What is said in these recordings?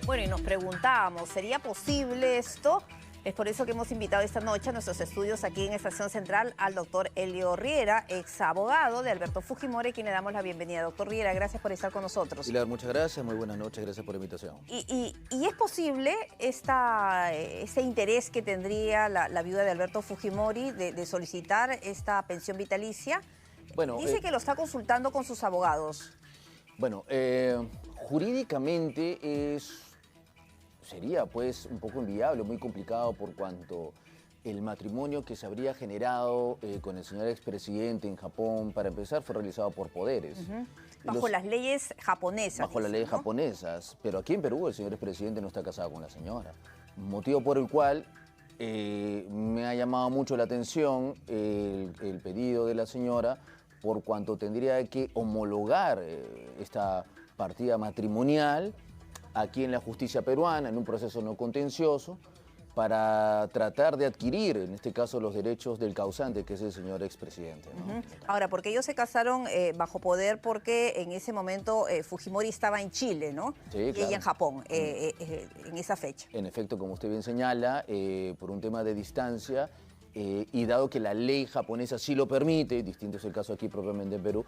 Bueno, y nos preguntábamos, ¿sería posible esto? Es por eso que hemos invitado esta noche a nuestros estudios aquí en Estación Central al doctor Elio Riera, ex abogado de Alberto Fujimori, a quien le damos la bienvenida. Doctor Riera, gracias por estar con nosotros. Pilar, muchas gracias, muy buenas noches, gracias por la invitación. ¿Y es posible ese interés que tendría la viuda de Alberto Fujimori de solicitar esta pensión vitalicia? Bueno, dice que lo está consultando con sus abogados. Bueno, jurídicamente sería pues un poco inviable, muy complicado por cuanto el matrimonio que se habría generado con el señor expresidente en Japón, para empezar, fue realizado por poderes. Bajo las leyes japonesas. Bajo las leyes japonesas, pero aquí en Perú el señor expresidente no está casado con la señora. Motivo por el cual me ha llamado mucho la atención el pedido de la señora, por cuanto tendría que homologar esta partida matrimonial aquí en la justicia peruana, en un proceso no contencioso, para tratar de adquirir, en este caso, los derechos del causante, que es el señor expresidente, ¿no? Ahora, porque ellos se casaron bajo poder porque en ese momento Fujimori estaba en Chile, ¿no? Sí, y claro. ella en Japón, en esa fecha. En efecto, como usted bien señala, por un tema de distancia, y dado que la ley japonesa sí lo permite, distinto es el caso aquí propiamente en Perú,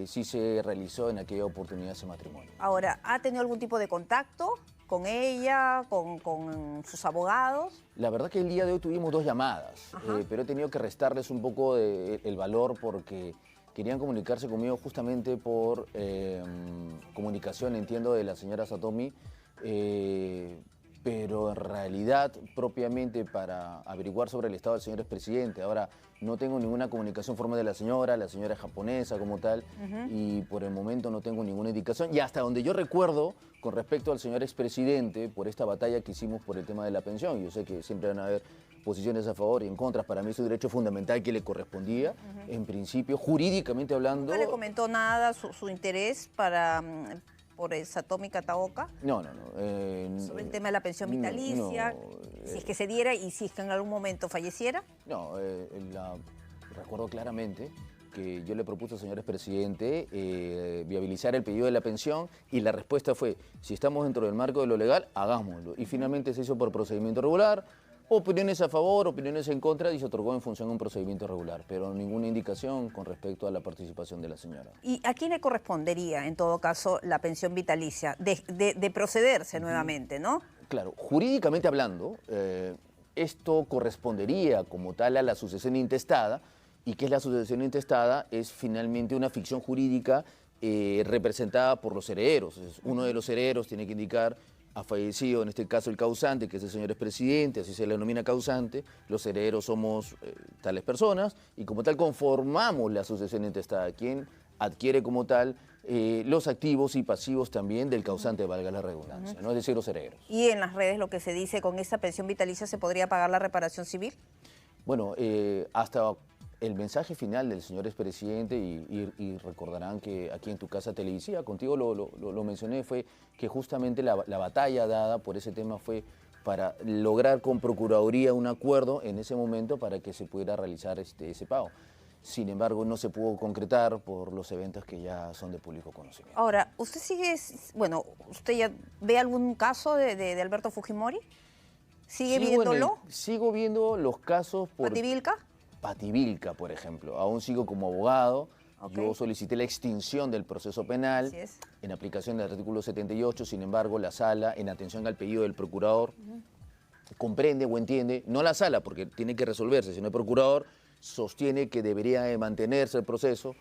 sí se realizó en aquella oportunidad ese matrimonio. Ahora, ¿ha tenido algún tipo de contacto con ella, con sus abogados? La verdad que el día de hoy tuvimos dos llamadas, pero he tenido que restarles un poco el valor porque querían comunicarse conmigo justamente por comunicación, entiendo, de la señora Satomi, pero en realidad, propiamente para averiguar sobre el estado del señor expresidente. Ahora, no tengo ninguna comunicación formal de la señora es japonesa como tal, y por el momento no tengo ninguna indicación. Y hasta donde yo recuerdo, con respecto al señor expresidente, por esta batalla que hicimos por el tema de la pensión, yo sé que siempre van a haber posiciones a favor y en contra, para mí es un derecho fundamental que le correspondía, en principio, jurídicamente hablando. ¿No le comentó nada su interés por Satomi Kataoka? No. Sobre el tema de la pensión vitalicia, si es que se diera y si es que en algún momento falleciera. No, recuerdo claramente que yo le propuse al señor expresidente viabilizar el pedido de la pensión y la respuesta fue, si estamos dentro del marco de lo legal, hagámoslo. Y finalmente se hizo por procedimiento regular, opiniones a favor, opiniones en contra, y se otorgó en función de un procedimiento regular, pero ninguna indicación con respecto a la participación de la señora. ¿Y a quién le correspondería, en todo caso, la pensión vitalicia? De procederse nuevamente, ¿no? Claro, jurídicamente hablando, esto correspondería como tal a la sucesión intestada. ¿Y qué es la sucesión intestada? Es finalmente una ficción jurídica representada por los herederos. Uno de los herederos tiene que indicar: ha fallecido, en este caso, el causante, que es el señor expresidente, así se le denomina causante. Los herederos somos tales personas y como tal conformamos la sucesión intestada, quien adquiere como tal los activos y pasivos también del causante, valga la redundancia, ¿no? Es decir, los herederos. Y en las redes lo que se dice, con esta pensión vitalicia se podría pagar la reparación civil. Bueno, hasta el mensaje final del señor expresidente, y recordarán que aquí en tu casa televisiva, contigo lo mencioné, fue que justamente la batalla dada por ese tema fue para lograr con Procuraduría un acuerdo en ese momento para que se pudiera realizar ese pago. Sin embargo, no se pudo concretar por los eventos que ya son de público conocimiento. Ahora, ¿usted usted ya ve algún caso de Alberto Fujimori? ¿Sigue viéndolo? Sigo viendo los casos por... ¿Pativilca? Pativilca, por ejemplo. Aún sigo como abogado. Yo solicité la extinción del proceso penal en aplicación del artículo 78, sin embargo, la sala, en atención al pedido del procurador, comprende o entiende, no la sala, porque tiene que resolverse, sino el procurador sostiene que debería de mantenerse el proceso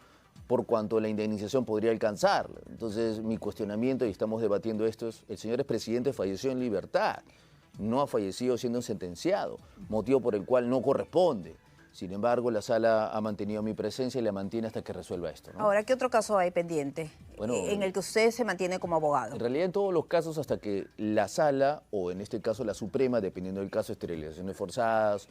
por cuanto la indemnización podría alcanzar. Entonces, mi cuestionamiento, y estamos debatiendo esto, es: el señor expresidente falleció en libertad, no ha fallecido siendo sentenciado, motivo por el cual no corresponde. Sin embargo, la sala ha mantenido mi presencia y la mantiene hasta que resuelva esto, ¿no? Ahora, ¿qué otro caso hay pendiente en el que usted se mantiene como abogado? En realidad, en todos los casos, hasta que la sala, o en este caso la Suprema, dependiendo del caso, esterilizaciones forzadas,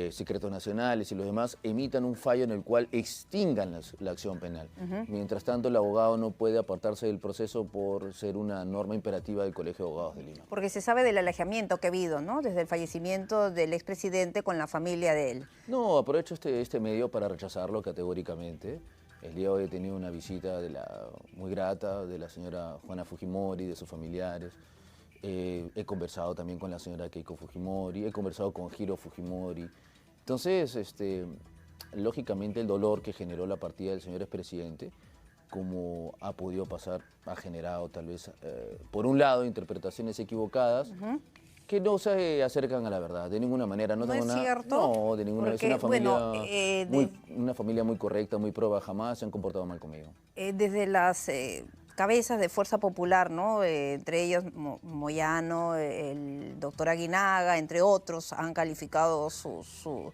secretos nacionales y los demás, emitan un fallo en el cual extingan la acción penal. Mientras tanto, el abogado no puede apartarse del proceso por ser una norma imperativa del Colegio de Abogados de Lima. Porque se sabe del alejamiento que ha habido, ¿no? Desde el fallecimiento del expresidente con la familia de él. No, aprovecho este medio para rechazarlo categóricamente. El día de hoy he tenido una visita muy grata de la señora Juana Fujimori, de sus familiares. He conversado también con la señora Keiko Fujimori, he conversado con Hiro Fujimori. Entonces, lógicamente el dolor que generó la partida del señor expresidente, como ha podido pasar, ha generado tal vez, por un lado, interpretaciones equivocadas, que no se acercan a la verdad, de ninguna manera. ¿No es cierto? No, de ninguna manera. Es una familia muy correcta, muy proba, jamás se han comportado mal conmigo. Desde las cabezas de Fuerza Popular, ¿no? Entre ellos Moyano, el doctor Aguinaga, entre otros, han calificado su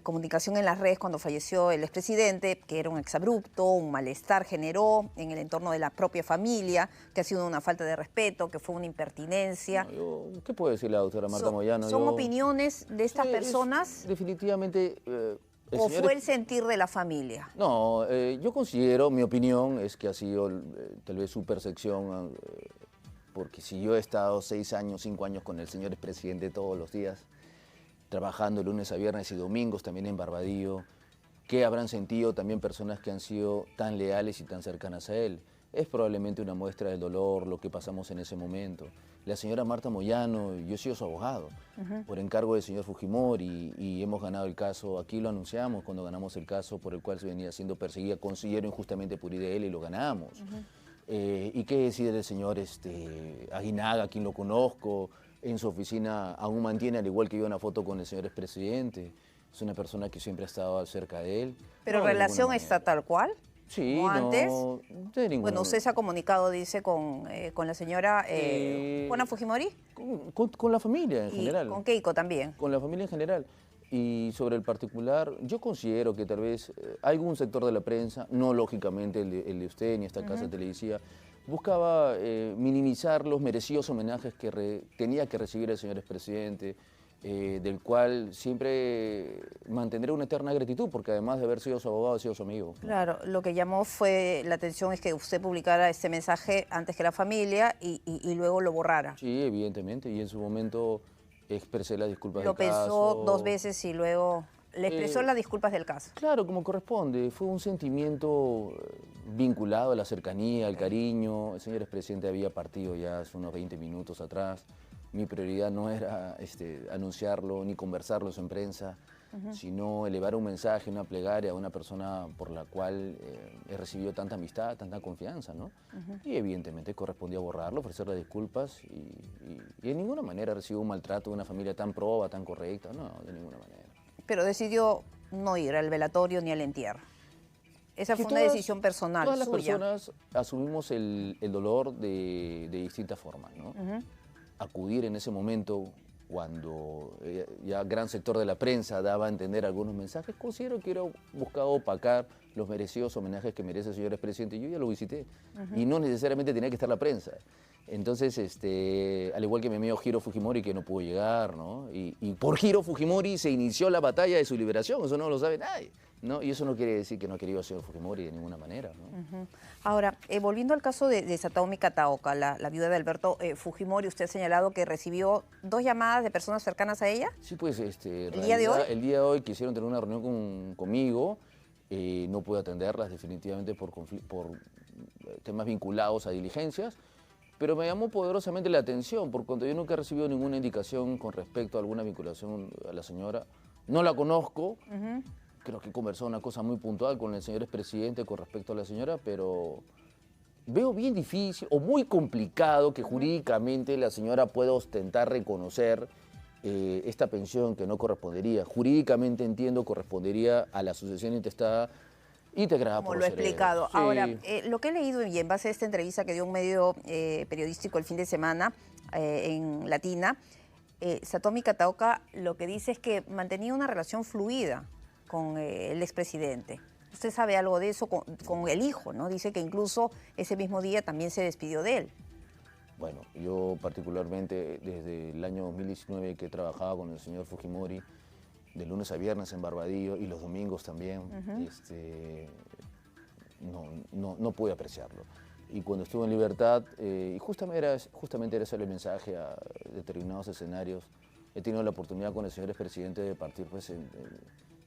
comunicación en las redes cuando falleció el expresidente, que era un exabrupto, un malestar generó en el entorno de la propia familia, que ha sido una falta de respeto, que fue una impertinencia. No, ¿qué puede decir la doctora Marta Moyano? ¿Son opiniones de estas personas? Definitivamente... ¿O fue el sentir de la familia? No, yo considero, mi opinión es que ha sido tal vez su percepción, porque si yo he estado 6 años, 5 años con el señor expresidente todos los días, trabajando lunes a viernes y domingos también en Barbadillo, ¿qué habrán sentido también personas que han sido tan leales y tan cercanas a él? Es probablemente una muestra del dolor, lo que pasamos en ese momento. La señora Marta Moyano, yo he sido su abogado, por encargo del señor Fujimori, y hemos ganado el caso, aquí lo anunciamos cuando ganamos el caso por el cual se venía siendo perseguida, considero injustamente por IDL, y lo ganamos. ¿Y qué decir del señor Aguinaga, quien lo conozco? En su oficina aún mantiene, al igual que yo, una foto con el señor expresidente. Es una persona que siempre ha estado cerca de él. ¿Pero no, relación está tal cual? Sí, ¿Como antes? No, de ninguna Bueno, usted se ha comunicado, dice, con la señora Juana Fujimori. Con la familia en general. ¿Con Keiko también? Con la familia en general. Y sobre el particular, yo considero que tal vez algún sector de la prensa, no lógicamente el de usted ni esta casa televisiva, buscaba minimizar los merecidos homenajes que tenía que recibir el señor expresidente, del cual siempre mantendré una eterna gratitud, porque además de haber sido su abogado, ha sido su amigo. Claro, lo que llamó fue la atención es que usted publicara este mensaje antes que la familia y luego lo borrara. Sí, evidentemente, y en su momento expresé las disculpas del caso. Lo pensó 2 veces y luego le expresó las disculpas del caso. Claro, como corresponde. Fue un sentimiento vinculado a la cercanía, al cariño. El señor expresidente había partido ya hace unos 20 minutos atrás. Mi prioridad no era anunciarlo ni conversarlo en prensa, sino elevar un mensaje, una plegaria a una persona por la cual he recibido tanta amistad, tanta confianza, ¿no? Y evidentemente correspondía borrarlo, ofrecerle disculpas y de ninguna manera recibo un maltrato de una familia tan proba, tan correcta, no, de ninguna manera. Pero decidió no ir al velatorio ni al entierro. Esa fue una decisión personal suya. Todas las personas asumimos el dolor de distintas formas, ¿no? Acudir en ese momento, cuando ya gran sector de la prensa daba a entender algunos mensajes, considero que era buscado opacar los merecidos homenajes que merece el señor expresidente. Yo ya lo visité y no necesariamente tenía que estar la prensa. Entonces, al igual que mi amigo Hiro Fujimori, que no pudo llegar, ¿no? Y por Hiro Fujimori se inició la batalla de su liberación, eso no lo sabe nadie, ¿no? Y eso no quiere decir que no quería al señor Fujimori de ninguna manera, ¿no? Ahora, volviendo al caso de Satomi Kataoka, la viuda de Alberto Fujimori, usted ha señalado que recibió 2 llamadas de personas cercanas a ella. Sí, pues, ¿El día de hoy? El día de hoy quisieron tener una reunión conmigo, no pude atenderlas definitivamente por temas vinculados a diligencias, pero me llamó poderosamente la atención, por cuanto yo nunca he recibido ninguna indicación con respecto a alguna vinculación a la señora. No la conozco, creo que conversó una cosa muy puntual con el señor expresidente con respecto a la señora, pero veo bien difícil o muy complicado que jurídicamente la señora pueda ostentar, reconocer esta pensión que no correspondería. Jurídicamente entiendo correspondería a la sucesión intestada integrada por los herederos. Como lo he explicado. Sí. Ahora, lo que he leído y en base a esta entrevista que dio un medio periodístico el fin de semana en Latina, Satomi Kataoka lo que dice es que mantenía una relación fluida con el expresidente. Usted sabe algo de eso con el hijo, ¿no? Dice que incluso ese mismo día también se despidió de él. Bueno, yo particularmente desde el año 2019 que trabajaba con el señor Fujimori, de lunes a viernes en Barbadillo y los domingos también, no pude apreciarlo. Y cuando estuve en libertad, y justamente era ese el mensaje a determinados escenarios, he tenido la oportunidad con el señor expresidente de partir pues, en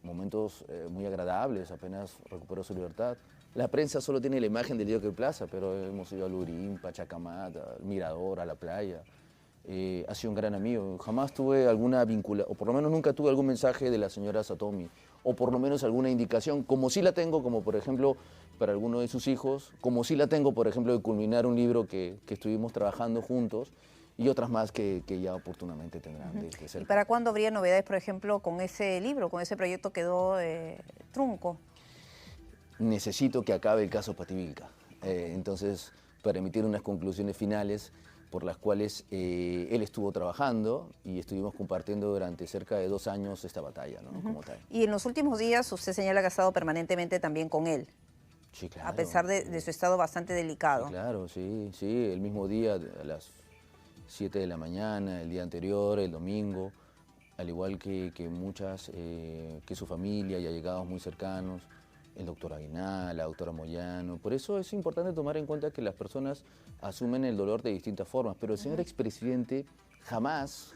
momentos muy agradables, apenas recuperó su libertad. La prensa solo tiene la imagen del Jockey Plaza, pero hemos ido a Lurín, Pachacamata, al Mirador, a la playa. Ha sido un gran amigo. Jamás tuve alguna vinculación, o por lo menos nunca tuve algún mensaje de la señora Satomi, o por lo menos alguna indicación, como sí la tengo, como por ejemplo para alguno de sus hijos, como sí la tengo, por ejemplo, de culminar un libro que estuvimos trabajando juntos, y otras más que ya oportunamente tendrán de ser. ¿Y para cuándo habría novedades, por ejemplo, con ese libro, con ese proyecto quedó trunco? Necesito que acabe el caso Pativilca. Entonces, para emitir unas conclusiones finales por las cuales él estuvo trabajando y estuvimos compartiendo durante cerca de 2 años esta batalla, ¿no? Como tal. Y en los últimos días usted señala que ha estado permanentemente también con él. Sí, claro. A pesar de su estado bastante delicado. Sí, claro, sí, el mismo día, a las 7 de la mañana, el día anterior, el domingo, al igual que muchas, que su familia y allegados muy cercanos, el doctor Aguinaldo, la doctora Moyano. Por eso es importante tomar en cuenta que las personas asumen el dolor de distintas formas, pero el señor expresidente jamás,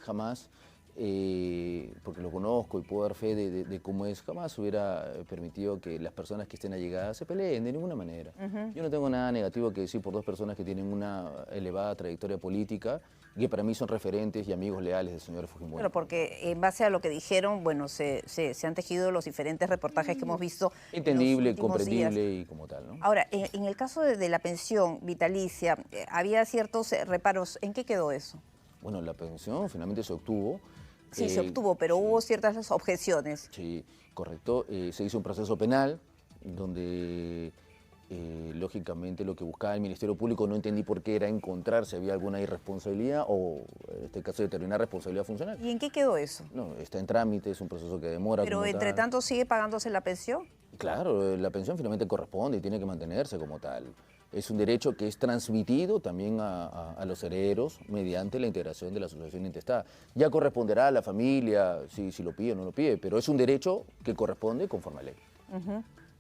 porque lo conozco y puedo dar fe de cómo es, jamás hubiera permitido que las personas que estén allegadas se peleen de ninguna manera. Yo no tengo nada negativo que decir por 2 personas que tienen una elevada trayectoria política y que para mí son referentes y amigos leales del señor Fujimori. Bueno, porque en base a lo que dijeron, bueno, se han tejido los diferentes reportajes que hemos visto. Entendible, comprendible días. Y como tal, ¿no? Ahora, en el caso de la pensión vitalicia, había ciertos reparos. ¿En qué quedó eso? Bueno, la pensión finalmente se obtuvo. Sí, se obtuvo, pero sí, hubo ciertas objeciones. Sí, correcto. Se hizo un proceso penal donde, lógicamente, lo que buscaba el Ministerio Público, no entendí por qué, era encontrar si había alguna irresponsabilidad o, en este caso, determinar responsabilidad funcional. ¿Y en qué quedó eso? No, está en trámite, es un proceso que demora. ¿Pero entre tanto sigue pagándose la pensión? Claro, la pensión finalmente corresponde y tiene que mantenerse como tal. Es un derecho que es transmitido también a los herederos mediante la integración de la asociación intestada. Ya corresponderá a la familia si lo pide o no lo pide, pero es un derecho que corresponde conforme a ley.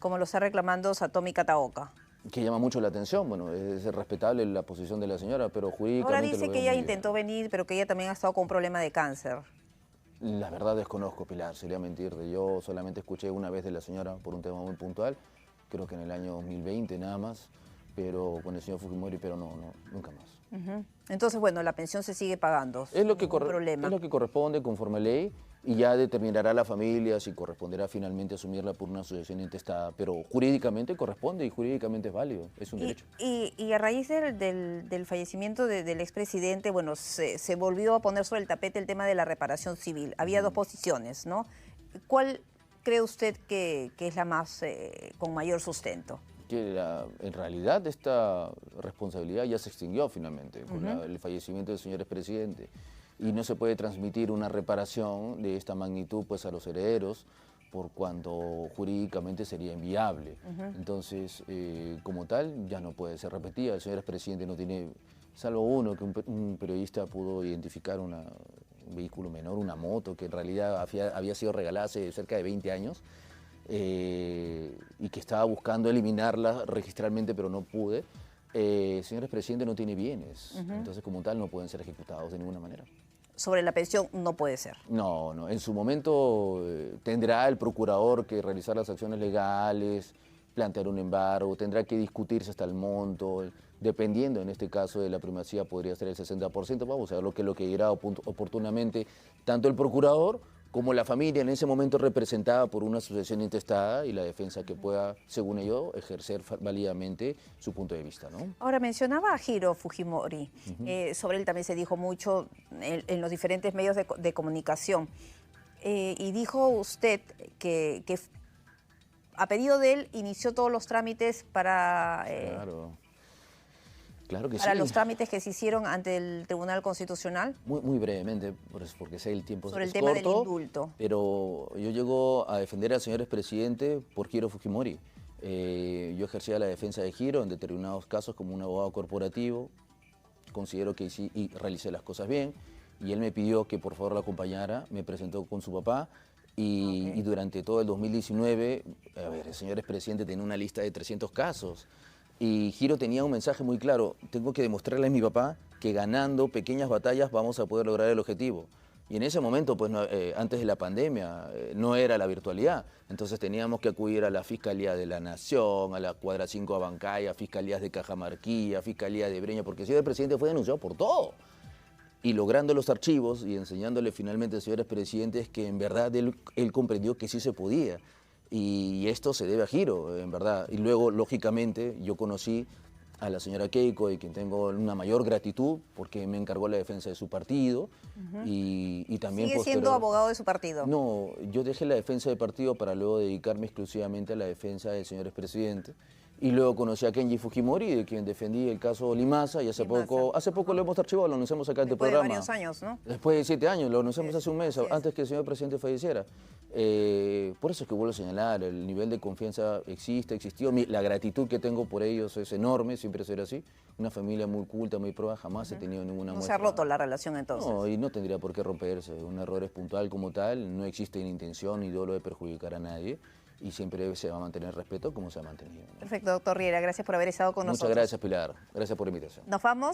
Como lo está reclamando Satomi Kataoka. Que llama mucho la atención, bueno, es respetable la posición de la señora, pero jurídicamente... Ahora dice que ella intentó venir, pero que ella también ha estado con un problema de cáncer. La verdad desconozco, Pilar, sería mentirte. Yo solamente escuché una vez de la señora por un tema muy puntual, creo que en el año 2020 nada más, pero con el señor Fujimori, pero no, nunca más. Entonces, bueno, la pensión se sigue pagando. Es lo que corresponde conforme a ley y ya determinará la familia si corresponderá finalmente asumirla por una asociación intestada, pero jurídicamente corresponde y jurídicamente es válido, es un derecho. Y a raíz del fallecimiento del expresidente, bueno, se volvió a poner sobre el tapete el tema de la reparación civil. Había 2 posiciones, ¿no? ¿Cuál cree usted que es la más con mayor sustento? Que en realidad esta responsabilidad ya se extinguió finalmente con el fallecimiento del señor expresidente y no se puede transmitir una reparación de esta magnitud pues a los herederos por cuanto jurídicamente sería inviable. Entonces, como tal, ya no puede ser repetida. El señor expresidente no tiene, salvo uno, que un periodista pudo identificar un vehículo menor, una moto, que en realidad había sido regalada hace cerca de 20 años, y que estaba buscando eliminarla registralmente, pero no pude. El señor expresidente no tiene bienes, entonces como tal no pueden ser ejecutados de ninguna manera. Sobre la pensión no puede ser. No, en su momento tendrá el procurador que realizar las acciones legales, plantear un embargo, tendrá que discutirse hasta el monto, dependiendo en este caso de la primacía podría ser el 60%, vamos a ver lo que dirá oportunamente tanto el procurador como la familia en ese momento representada por una asociación intestada y la defensa que pueda, según ello, ejercer válidamente su punto de vista, ¿no? Ahora, mencionaba a Hiro Fujimori, sobre él también se dijo mucho en los diferentes medios de comunicación, y dijo usted que a pedido de él inició todos los trámites para... Claro que para sí. los trámites que se hicieron ante el Tribunal Constitucional. Muy brevemente, porque sé el tiempo sobre es el tema corto, del indulto. Pero yo llego a defender al señor expresidente por Hiro Fujimori. Yo ejercía la defensa de Hiro en determinados casos como un abogado corporativo. Considero que sí, y realicé las cosas bien. Y él me pidió que por favor lo acompañara, me presentó con su papá. Y durante todo el 2019, el señor expresidente tenía una lista de 300 casos. Y Hiro tenía un mensaje muy claro: tengo que demostrarle a mi papá que ganando pequeñas batallas vamos a poder lograr el objetivo. Y en ese momento, pues antes de la pandemia, no era la virtualidad. Entonces teníamos que acudir a la Fiscalía de la Nación, a la Cuadra 5 Abancaya, a Fiscalías de Cajamarquía, a Fiscalía de Breña, porque el señor presidente fue denunciado por todo. Y logrando los archivos y enseñándole finalmente al señor presidente que en verdad él comprendió que sí se podía. Y esto se debe a Giro, en verdad. Y luego, lógicamente, yo conocí a la señora Keiko, de quien tengo una mayor gratitud, porque me encargó la defensa de su partido. Y también ¿Sigue siendo abogado de su partido? No, yo dejé la defensa del partido para luego dedicarme exclusivamente a la defensa del señor expresidente. Y luego conocí a Kenji Fujimori, de quien defendí el caso Limasa, y hace poco lo hemos archivado, lo anunciamos acá en este programa. Después de varios años, ¿no? Después de 7 años, lo anunciamos hace un mes, antes que el señor presidente falleciera. Por eso es que vuelvo a señalar, el nivel de confianza existió. La gratitud que tengo por ellos es enorme, siempre será así. Una familia muy culta, muy prueba, jamás he tenido ninguna muestra. No se ha roto la relación entonces. No, y no tendría por qué romperse. Un error es puntual como tal, no existe ni intención ni dolo de perjudicar a nadie. Y siempre se va a mantener respeto como se ha mantenido, ¿no? Perfecto, doctor Riera, gracias por haber estado con nosotros. Muchas gracias, Pilar. Gracias por la invitación. Nos vamos.